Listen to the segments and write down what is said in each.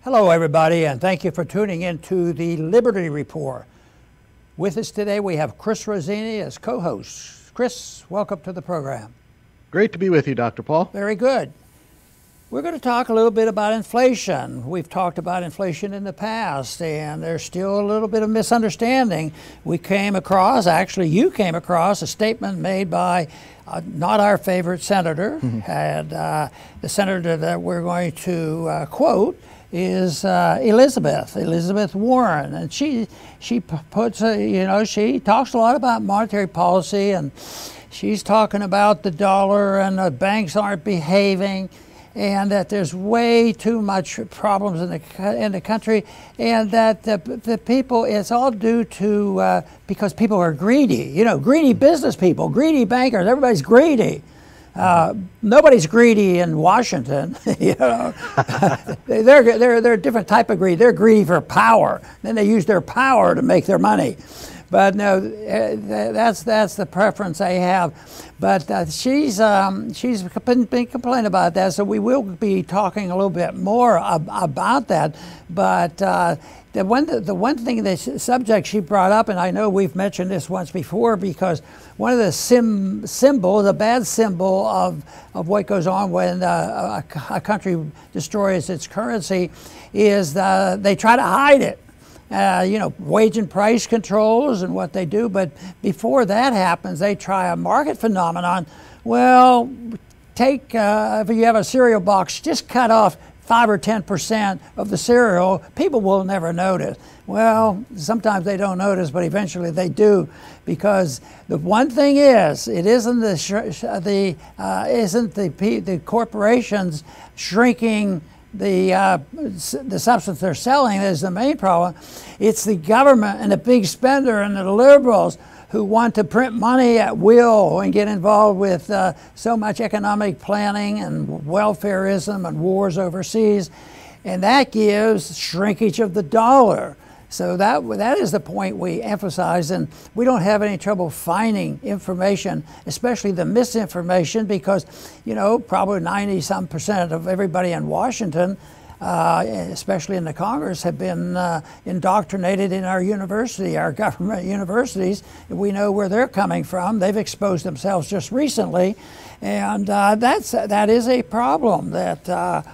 Hello, everybody, and thank you for tuning in to the Liberty Report. With us today, we have Chris Rossini as co-host. Chris, welcome to the program. Great to be with you, Dr. Paul. Very good. We're going to talk a little bit about inflation. We've talked about inflation in the past, and there's still a little bit of misunderstanding. We came across, actually you came across, a statement made by not our favorite senator, and the senator that we're going to quote is Elizabeth Warren, and she puts she talks a lot about monetary policy, and she's talking about the dollar and the banks aren't behaving, and that there's way too much problems in the country, and that the people, it's all due to because people are greedy, greedy business people, greedy bankers, everybody's greedy. Nobody's greedy in Washington, They're a different type of greed. They're greedy for power. Then they use their power to make their money. But no, that's the preference they have. But she's been complaining about that, so we will be talking a little bit more about that. But the one thing, the subject she brought up, and I know we've mentioned this once before, because one of the symbols, a bad symbol of what goes on when a country destroys its currency, is they try to hide it. Wage and price controls and what they do, but before that happens, they try a market phenomenon. Well, take if you have a cereal box, just cut off 5 or 10% of the cereal, people will never notice. Well, sometimes they don't notice, but eventually they do, because the one thing is, it isn't the corporations shrinking the substance they're selling is the main problem. It's the government and the big spender and the liberals who want to print money at will and get involved with so much economic planning and welfareism and wars overseas, and that gives shrinkage of the dollar. So that is the point we emphasize, and we don't have any trouble finding information, especially the misinformation, because probably 90-some% of everybody in Washington, especially in the Congress, have been indoctrinated in our university, our government universities. We know where they're coming from. They've exposed themselves just recently, and that is a problem, that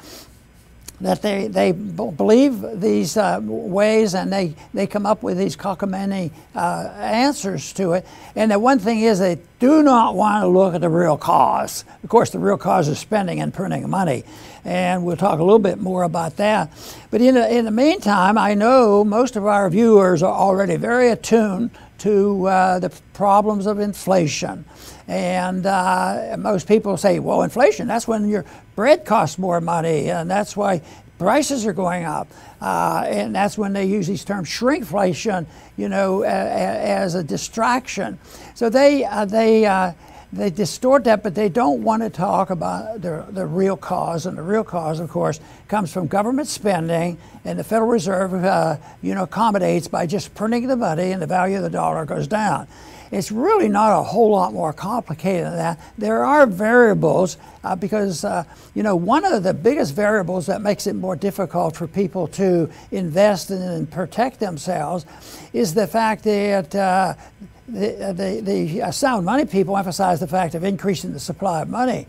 they believe these ways, and they come up with these cockamamie answers to it. And the one thing is, they do not want to look at the real cause. Of course, the real cause is spending and printing money, and we'll talk a little bit more about that. But in the meantime, I know most of our viewers are already very attuned to the problems of inflation. And most people say, well, inflation, that's when your bread costs more money, and that's why prices are going up. And that's when they use these terms, shrinkflation, as a distraction. So they distort that, but they don't want to talk about the real cause. And the real cause, of course, comes from government spending, and the Federal Reserve, accommodates by just printing the money, and the value of the dollar goes down. It's really not a whole lot more complicated than that. There are variables because, one of the biggest variables that makes it more difficult for people to invest and protect themselves is the fact that the sound money people emphasize the fact of increasing the supply of money.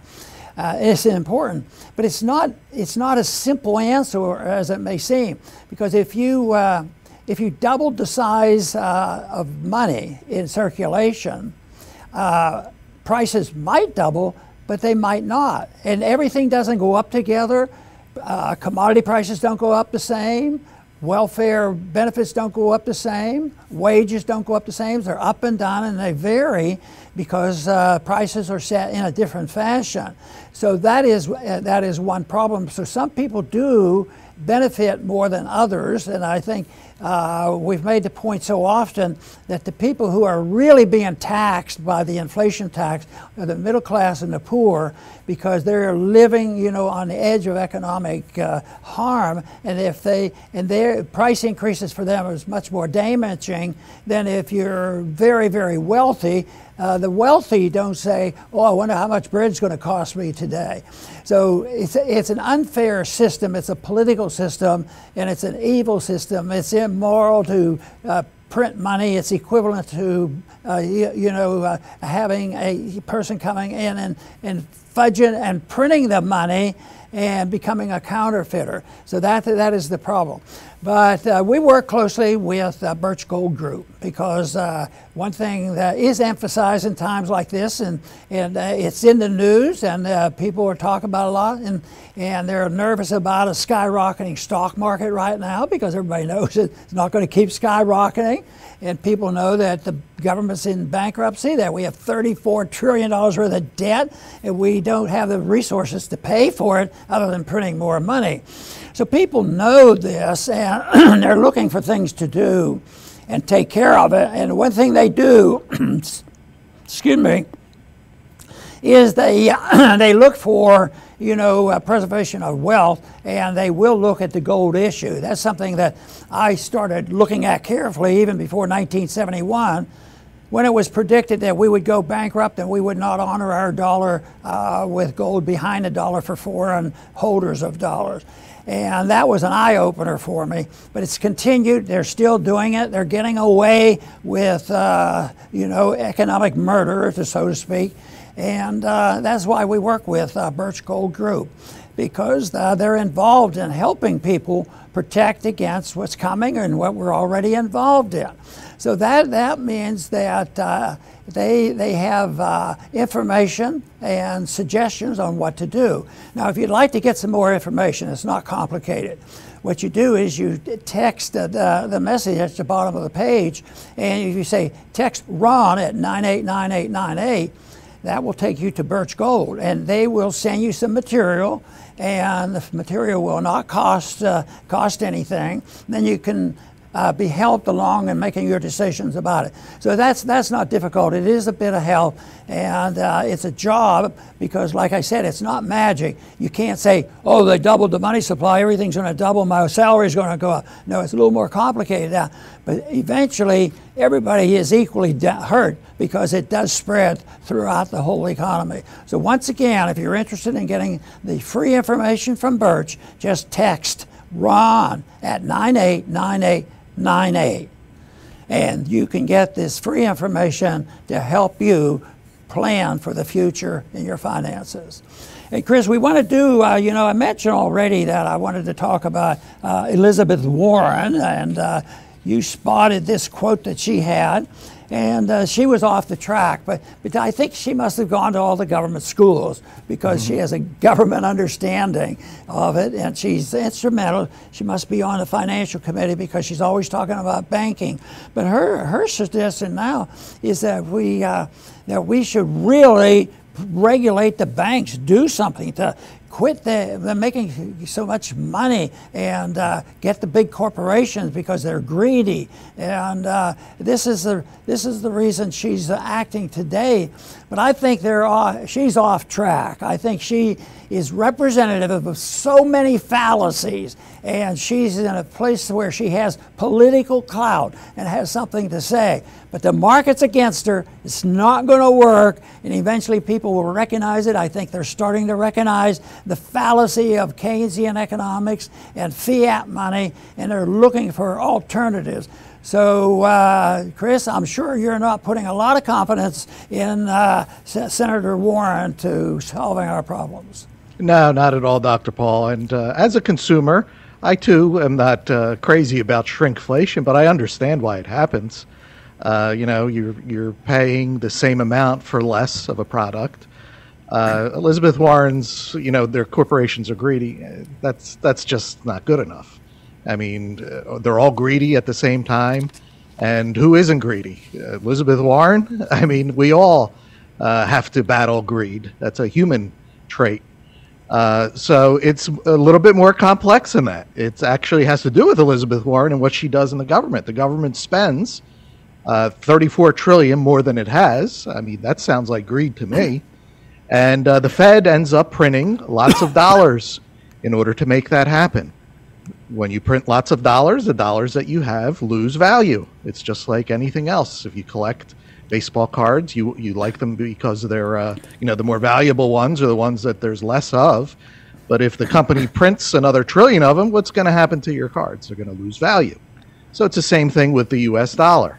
It's important, but it's not a simple answer as it may seem, because if you doubled the size of money in circulation, prices might double, but they might not. And everything doesn't go up together. Commodity prices don't go up the same. Welfare benefits don't go up the same. Wages don't go up the same. They're up and down, and they vary because prices are set in a different fashion. So that is one problem. So some people do benefit more than others, and I think we've made the point so often that the people who are really being taxed by the inflation tax are the middle class and the poor, because they're living, on the edge of economic harm, and their price increases for them is much more damaging than if you're very, very wealthy. The wealthy don't say, oh, I wonder how much bread's going to cost me today. So it's an unfair system. It's a political system, and it's an evil system. It's immoral to print money. It's equivalent to, having a person coming in and fudging and printing the money and becoming a counterfeiter. So that is the problem. But we work closely with Birch Gold Group because one thing that is emphasized in times like this, and it's in the news, and people are talking about a lot, and they're nervous about a skyrocketing stock market right now because everybody knows it's not going to keep skyrocketing, and people know that the government's in bankruptcy, that we have $34 trillion worth of debt, and we don't have the resources to pay for it other than printing more money. So people know this, and they're looking for things to do and take care of it. And one thing they do, excuse me, is they look for preservation of wealth, and they will look at the gold issue. That's something that I started looking at carefully even before 1971, when it was predicted that we would go bankrupt and we would not honor our dollar with gold behind the dollar for foreign holders of dollars. And that was an eye-opener for me. But it's continued. They're still doing it. They're getting away with, economic murder, so to speak. And that's why we work with Birch Gold Group, because they're involved in helping people protect against what's coming and what we're already involved in. So that means that they have information and suggestions on what to do. Now, if you'd like to get some more information, it's not complicated. What you do is you text the message at the bottom of the page, and if you say text Ron at 989898, that will take you to Birch Gold, and they will send you some material, and the material will not cost anything. Then you can be helped along in making your decisions about it. So that's not difficult. It is a bit of help, and it's a job because, like I said, it's not magic. You can't say, oh, they doubled the money supply, everything's going to double, my salary's going to go up. No, it's a little more complicated now. But eventually, everybody is equally hurt because it does spread throughout the whole economy. So once again, if you're interested in getting the free information from Birch, just text Ron at 989898. And you can get this free information to help you plan for the future in your finances. Hey, Chris, we want to do, I mentioned already that I wanted to talk about Elizabeth Warren, and you spotted this quote that she had, and she was off the track, but I think she must have gone to all the government schools because she has a government understanding of it, and she's instrumental. She must be on the financial committee because she's always talking about banking. But her suggestion now is that we should really regulate the banks, do something to quit the making so much money and get the big corporations because they're greedy. And this is the reason she's acting today. But I think she's off track. I think she is representative of so many fallacies, and she's in a place where she has political clout and has something to say. But the market's against her. It's not going to work, and eventually people will recognize it. I think they're starting to recognize the fallacy of Keynesian economics and fiat money, and they're looking for alternatives. So, Chris, I'm sure you're not putting a lot of confidence in Senator Warren to solving our problems. No, not at all, Dr. Paul. And as a consumer, I too am not crazy about shrinkflation, but I understand why it happens. You're paying the same amount for less of a product. Elizabeth Warren's, their corporations are greedy. That's just not good enough. I mean, they're all greedy at the same time. And who isn't greedy? Elizabeth Warren? I mean, we all have to battle greed. That's a human trait. So it's a little bit more complex than that. It actually has to do with Elizabeth Warren and what she does in the government. The government spends $34 trillion more than it has. I mean, that sounds like greed to me. And the Fed ends up printing lots of dollars in order to make that happen. When you print lots of dollars, the dollars that you have lose value. It's just like anything else. If you collect baseball cards. You like them because they're the more valuable ones are the ones that there's less of. But if the company prints another trillion of them, what's going to happen to your cards? They're going to lose value. So it's the same thing with the U.S. dollar.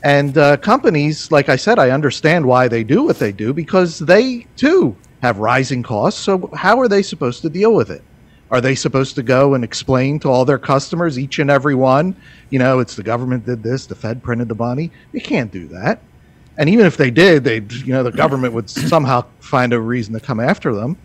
And companies, like I said, I understand why they do what they do, because they too have rising costs. So how are they supposed to deal with it? Are they supposed to go and explain to all their customers, each and every one, it's the government did this, the Fed printed the money? They can't do that. And even if they did, the government would somehow find a reason to come after them.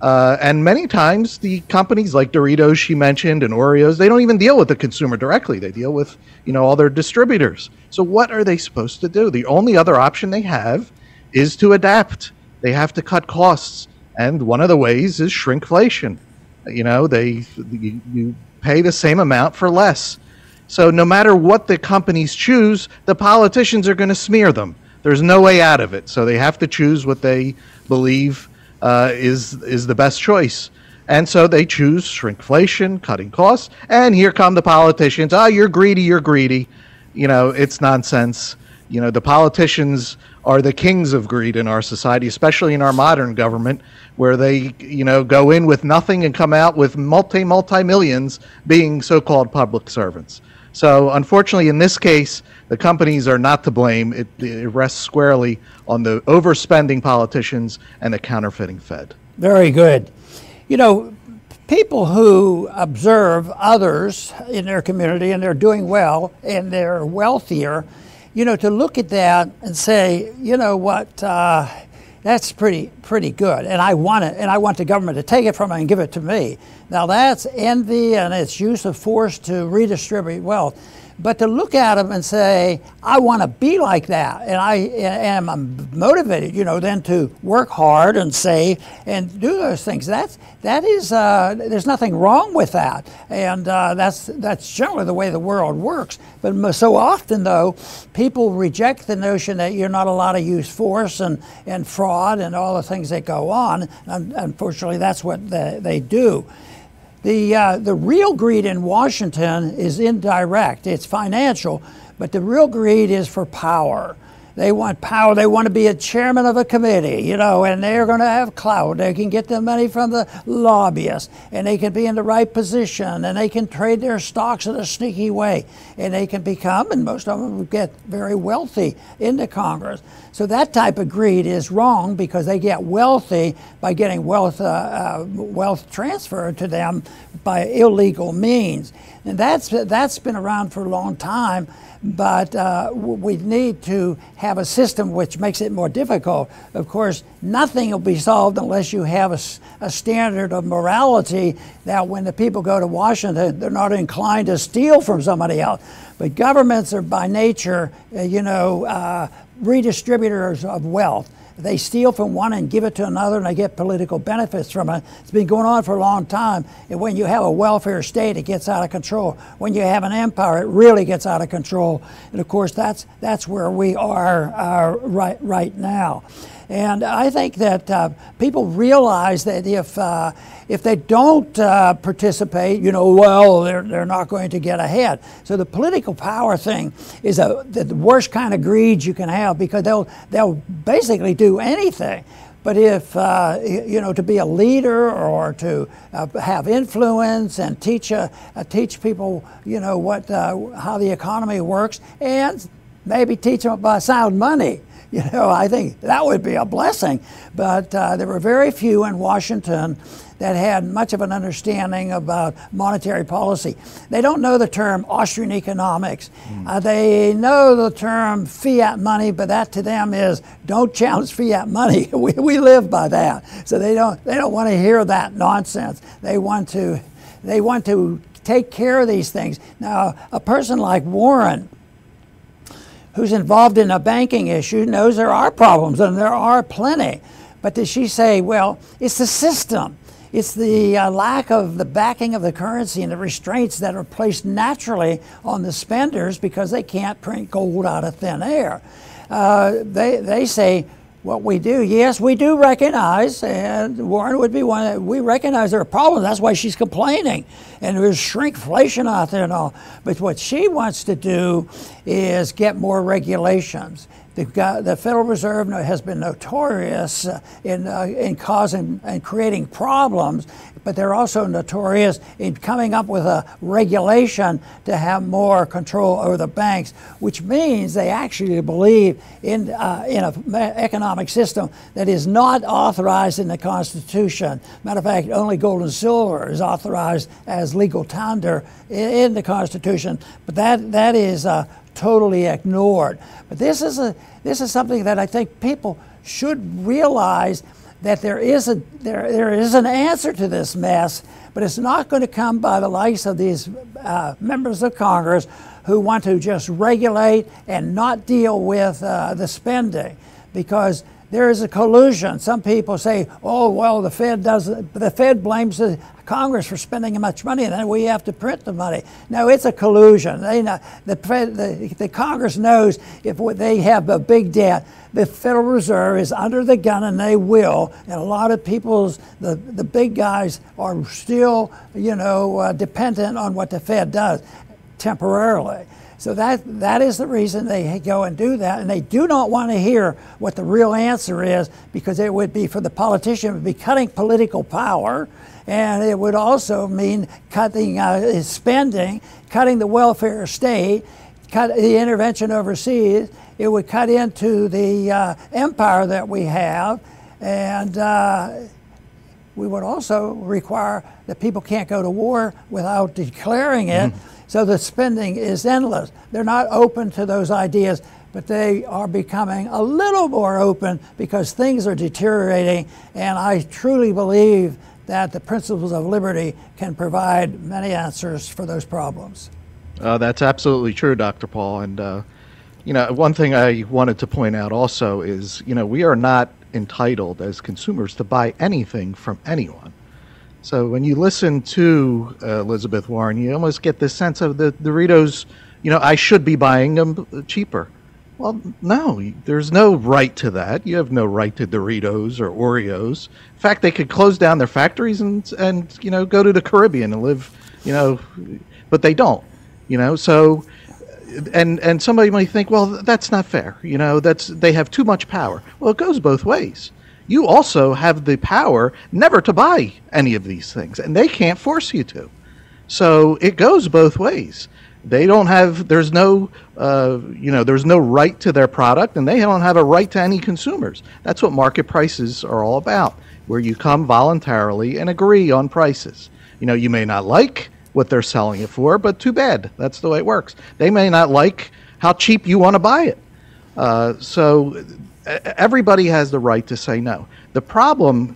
And many times the companies like Doritos she mentioned and Oreos, they don't even deal with the consumer directly. They deal with, all their distributors. So what are they supposed to do? The only other option they have is to adapt. They have to cut costs. And one of the ways is shrinkflation. You pay the same amount for less. So no matter what the companies choose, the politicians are going to smear them. There's no way out of it. So they have to choose what they believe is the best choice. And so they choose shrinkflation, cutting costs, and here come the politicians. Oh, you're greedy, you're greedy. It's nonsense. The politicians are the kings of greed in our society, especially in our modern government, where they, go in with nothing and come out with multi-millions being so-called public servants. So unfortunately, in this case, the companies are not to blame. It rests squarely on the overspending politicians and the counterfeiting Fed. Very good. People who observe others in their community and they're doing well and they're wealthier, to look at that and say, that's pretty good, and I want it, and I want the government to take it from me and give it to me. Now that's envy and it's use of force to redistribute wealth. But to look at them and say, I want to be like that, and I am motivated, then to work hard and save and do those things. That is, there's nothing wrong with that, and that's generally the way the world works. But so often, though, people reject the notion that you're not allowed to use force and fraud and all the things that go on. And unfortunately, that's what they do. The real greed in Washington is indirect. It's financial, but the real greed is for power. They want power. They want to be a chairman of a committee, and they're going to have clout. They can get the money from the lobbyists, and they can be in the right position, and they can trade their stocks in a sneaky way, and they can become, and most of them get very wealthy into Congress. So that type of greed is wrong because they get wealthy by getting wealth transferred to them by illegal means. And that's been around for a long time. But we need to have a system which makes it more difficult. Of course, nothing will be solved unless you have a standard of morality that when the people go to Washington, they're not inclined to steal from somebody else. But governments are by nature, redistributors of wealth. They steal from one and give it to another, and they get political benefits from it. It's been going on for a long time. And when you have a welfare state, it gets out of control. When you have an empire, it really gets out of control. And of course, that's where we are right now. And I think that people realize that if they don't participate, they're not going to get ahead. So the political power thing is the worst kind of greed you can have, because they'll basically do anything. But if to be a leader or to have influence and teach people how the economy works, and maybe teach them about sound money. I think that would be a blessing. But there were very few in Washington that had much of an understanding about monetary policy. They don't know the term Austrian economics. They know the term fiat money, but that to them is don't challenge fiat money. We live by that. So they don't want to hear that nonsense. They want to take care of these things. Now, a person like Warren, who's involved in a banking issue, knows there are problems, and there are plenty. But does she say, well, it's the system. It's the lack of the backing of the currency and the restraints that are placed naturally on the spenders because they can't print gold out of thin air. They say, what we do, yes, we do recognize, and Warren would be one, we recognize there are problems, that's why she's complaining, and there's shrinkflation out there and all. But what she wants to do is get more regulations. The Federal Reserve has been notorious in causing and creating problems, but they're also notorious in coming up with a regulation to have more control over the banks, which means they actually believe in an economic system that is not authorized in the Constitution. Matter of fact, only gold and silver is authorized as legal tender in the Constitution, but that is totally ignored. But this is something that I think people should realize, that there is an answer to this mess, but it's not going to come by the likes of these members of Congress who want to just regulate and not deal with the spending, because there is a collusion. Some people say, "Oh, well, the Fed blames the Congress for spending much money, and then we have to print the money." No, it's a collusion. The Congress knows if they have a big debt, the Federal Reserve is under the gun, and they will. And a lot of the big guys are still, dependent on what the Fed does temporarily. So that is the reason they go and do that, and they do not want to hear what the real answer is, because it would be, for the politician, it would be cutting political power, and it would also mean cutting spending, cutting the welfare state, cut the intervention overseas. It would cut into the empire that we have, and we would also require that people can't go to war without declaring it. So the spending is endless. They're not open to those ideas, but they are becoming a little more open because things are deteriorating, and I truly believe that the principles of liberty can provide many answers for those problems. That's absolutely true, Dr. Paul. And, one thing I wanted to point out also is, we are not entitled as consumers to buy anything from anyone. So when you listen to Elizabeth Warren, you almost get this sense of the Doritos, I should be buying them cheaper. Well, no, there's no right to that. You have no right to Doritos or Oreos. In fact, they could close down their factories and go to the Caribbean and live, but they don't, so, and somebody might think, well, that's not fair. They have too much power. Well, it goes both ways. You also have the power never to buy any of these things, and they can't force you to. So it goes both ways. They don't have, there's no right to their product, and they don't have a right to any consumers. That's what market prices are all about, where you come voluntarily and agree on prices. You may not like what they're selling it for, but too bad. That's the way it works. They may not like how cheap you want to buy it. So everybody has the right to say no. The problem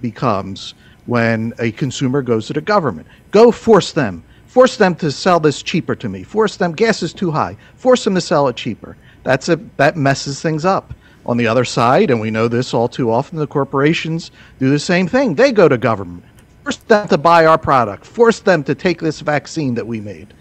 becomes when a consumer goes to the government. Go force them to sell this cheaper to me. Force them, gas is too high. Force them to sell it cheaper. That messes things up. On the other side, and we know this all too often, the corporations do the same thing. They go to government. Force them to buy our product. Force them to take this vaccine that we made.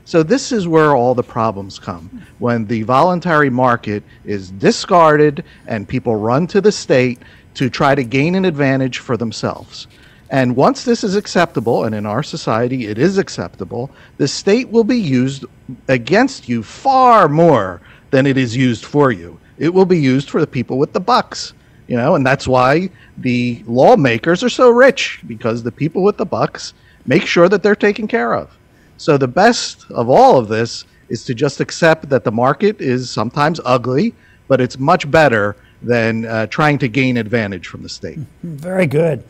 So this is where all the problems come, when the voluntary market is discarded and people run to the state to try to gain an advantage for themselves. And once this is acceptable, and in our society it is acceptable, the state will be used against you far more than it is used for you. It will be used for the people with the bucks, and that's why the lawmakers are so rich, because the people with the bucks make sure that they're taken care of. So the best of all of this is to just accept that the market is sometimes ugly, but it's much better than trying to gain advantage from the state. Very good.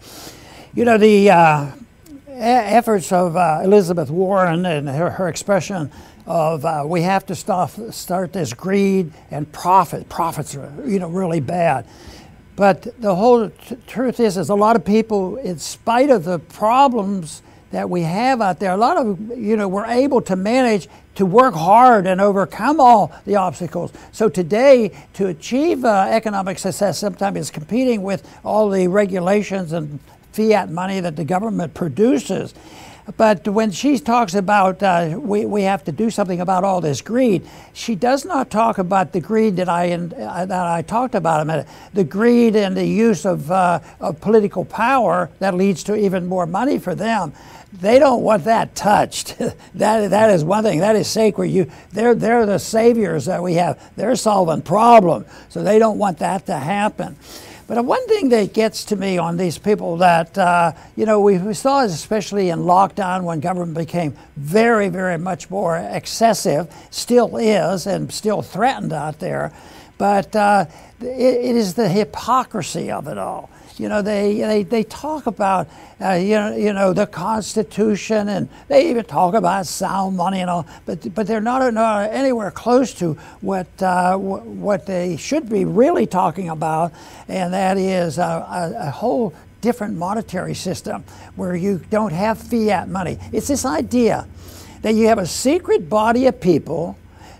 The efforts of Elizabeth Warren and her expression of we have to start this greed and profit. Profits are really bad. But the whole truth is a lot of people, in spite of the problems that we have out there, a lot of, we're able to manage to work hard and overcome all the obstacles. So today, to achieve economic success, sometimes it's competing with all the regulations and fiat money that the government produces. But when she talks about we have to do something about all this greed, she does not talk about the greed that I talked about a minute. The greed and the use of political power that leads to even more money for them. They don't want that touched. that is one thing. That is sacred. They're the saviors that we have. They're solving problems, so they don't want that to happen. But one thing that gets to me on these people that, we saw, especially in lockdown when government became very, very much more excessive, still is and still threatened out there, but it is the hypocrisy of it all. They talk about, the Constitution, and they even talk about sound money and all, but they're not anywhere close to what they should be really talking about, and that is a whole different monetary system where you don't have fiat money. It's this idea that you have a secret body of people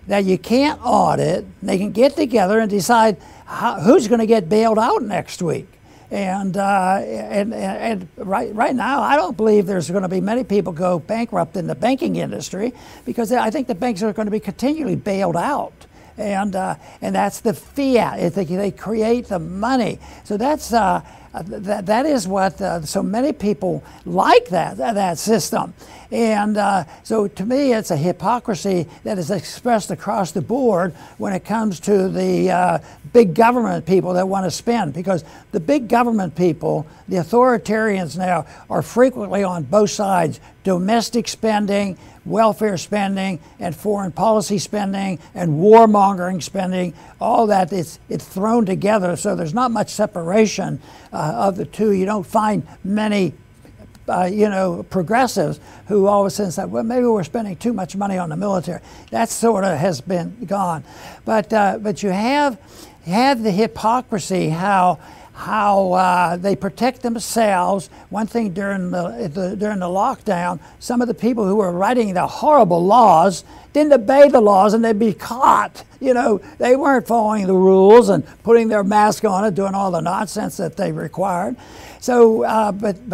that you can't audit. They can get together and decide who's going to get bailed out next week. And right now, I don't believe there's going to be many people go bankrupt in the banking industry, because I think the banks are going to be continually bailed out. And that's the fiat. They create the money. So that is what so many people like that system. And so to me, it's a hypocrisy that is expressed across the board when it comes to the big government people that want to spend, because the big government people, the authoritarians now, are frequently on both sides: domestic spending, welfare spending, and foreign policy spending, and warmongering spending. All that, it's thrown together, so there's not much separation of the two. You don't find many progressives who all of a sudden say, well, maybe we're spending too much money on the military. That sort of has been gone. But you have the hypocrisy, how they protect themselves. One thing during the lockdown, some of the people who were writing the horrible laws didn't obey the laws, and they'd be caught. They weren't following the rules and putting their mask on and doing all the nonsense that they required. So, but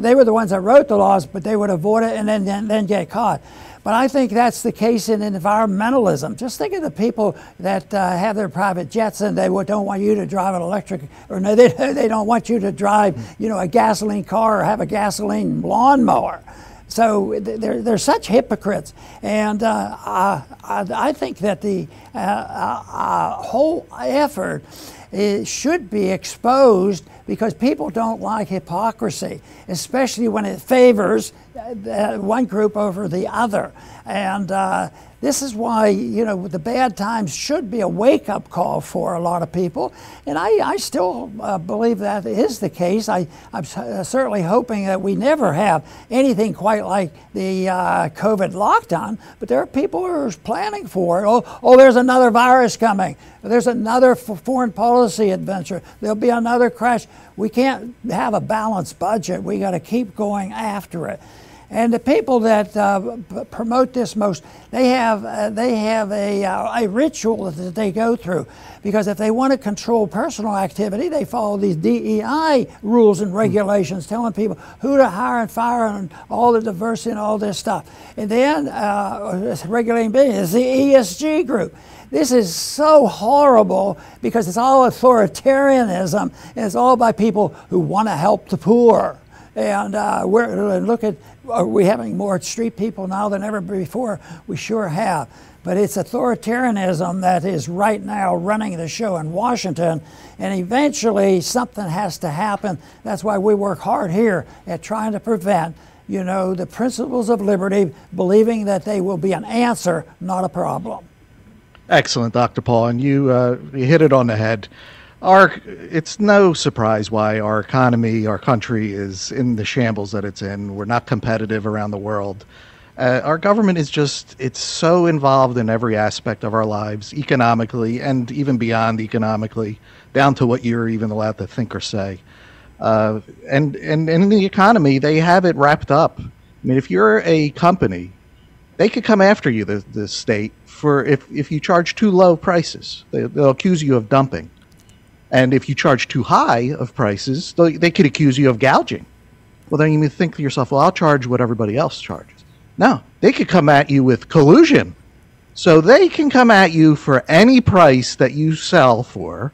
they were the ones that wrote the laws, but they would avoid it and then get caught. But I think that's the case in environmentalism. Just think of the people that have their private jets, and they don't want you to drive an electric, or no, they don't want you to drive, a gasoline car or have a gasoline lawnmower. So they're such hypocrites, and I think that the whole effort should be exposed, because people don't like hypocrisy, especially when it favors one group over the other. And this is why, the bad times should be a wake-up call for a lot of people. And I still believe that is the case. I'm certainly hoping that we never have anything quite like the COVID lockdown, but there are people who are planning for it. Oh, there's another virus coming. There's another foreign policy adventure. There'll be another crash. We can't have a balanced budget. We got to keep going after it. And the people that promote this most, they have a ritual that they go through, because if they want to control personal activity, they follow these DEI rules and regulations, telling people who to hire and fire and all the diversity and all this stuff. And then regulating business is the ESG group. This is so horrible, because it's all authoritarianism, and it's all by people who want to help the poor. And are we having more street people now than ever before? We sure have. But it's authoritarianism that is right now running the show in Washington, and eventually something has to happen. That's why we work hard here at trying to prevent, the principles of liberty, believing that they will be an answer, not a problem. Excellent, Dr. Paul, and you hit it on the head. It's no surprise why our economy, our country is in the shambles that it's in. We're not competitive around the world. Our government is it's so involved in every aspect of our lives, economically and even beyond economically, down to what you're even allowed to think or say. And in the economy, they have it wrapped up. I mean, if you're a company, they could come after you, the state, for if you charge too low prices. They'll accuse you of dumping. And if you charge too high of prices, they could accuse you of gouging. Well, then you think to yourself, well, I'll charge what everybody else charges. No, they could come at you with collusion. So they can come at you for any price that you sell for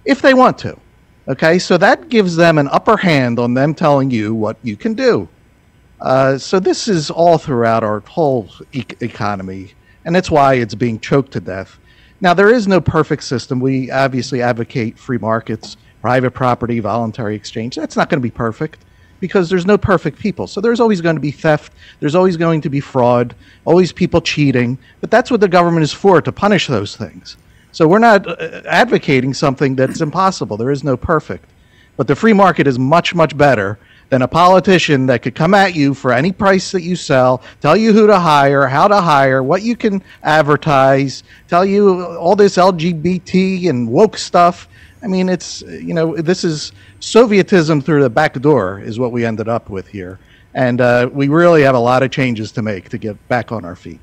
if they want to. Okay, so that gives them an upper hand on them telling you what you can do. So this is all throughout our whole economy, and that's why it's being choked to death. Now, there is no perfect system. We obviously advocate free markets, private property, voluntary exchange. That's not going to be perfect because there's no perfect people. So there's always going to be theft. There's always going to be fraud, always people cheating. But that's what the government is for, to punish those things. So we're not advocating something that's impossible. There is no perfect. But the free market is much, much better than a politician that could come at you for any price that you sell, tell you who to hire, how to hire, what you can advertise, tell you all this LGBT and woke stuff. I mean, it's, you know, this is Sovietism through the back door is what we ended up with here. And we really have a lot of changes to make to get back on our feet.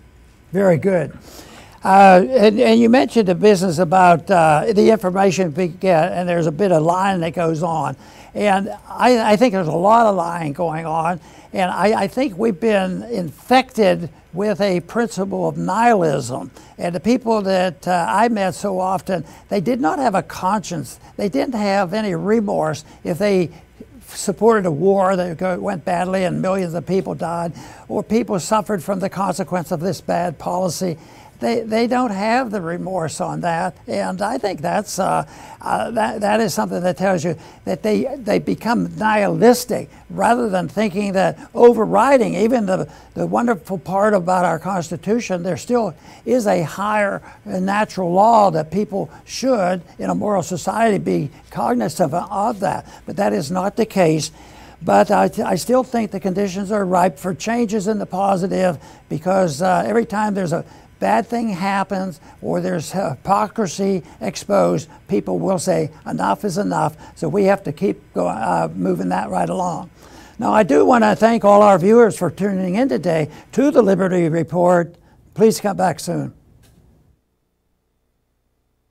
Very good. And you mentioned the business about the information we get, and there's a bit of lying that goes on. And I think there's a lot of lying going on, and I think we've been infected with a principle of nihilism. And the people that I met so often, they did not have a conscience. They didn't have any remorse if they supported a war that went badly and millions of people died, or people suffered from the consequence of this bad policy. They don't have the remorse on that, and I think that's that is something that tells you that they become nihilistic rather than thinking that overriding even the wonderful part about our Constitution. There still is a higher natural law that people should, in a moral society, be cognizant of that, but that is not the case. But I still think the conditions are ripe for changes in the positive, because every time there's a bad thing happens or there's hypocrisy exposed, people will say enough is enough. So we have to keep moving that right along. Now, I do want to thank all our viewers for tuning in today to the Liberty Report. Please come back soon.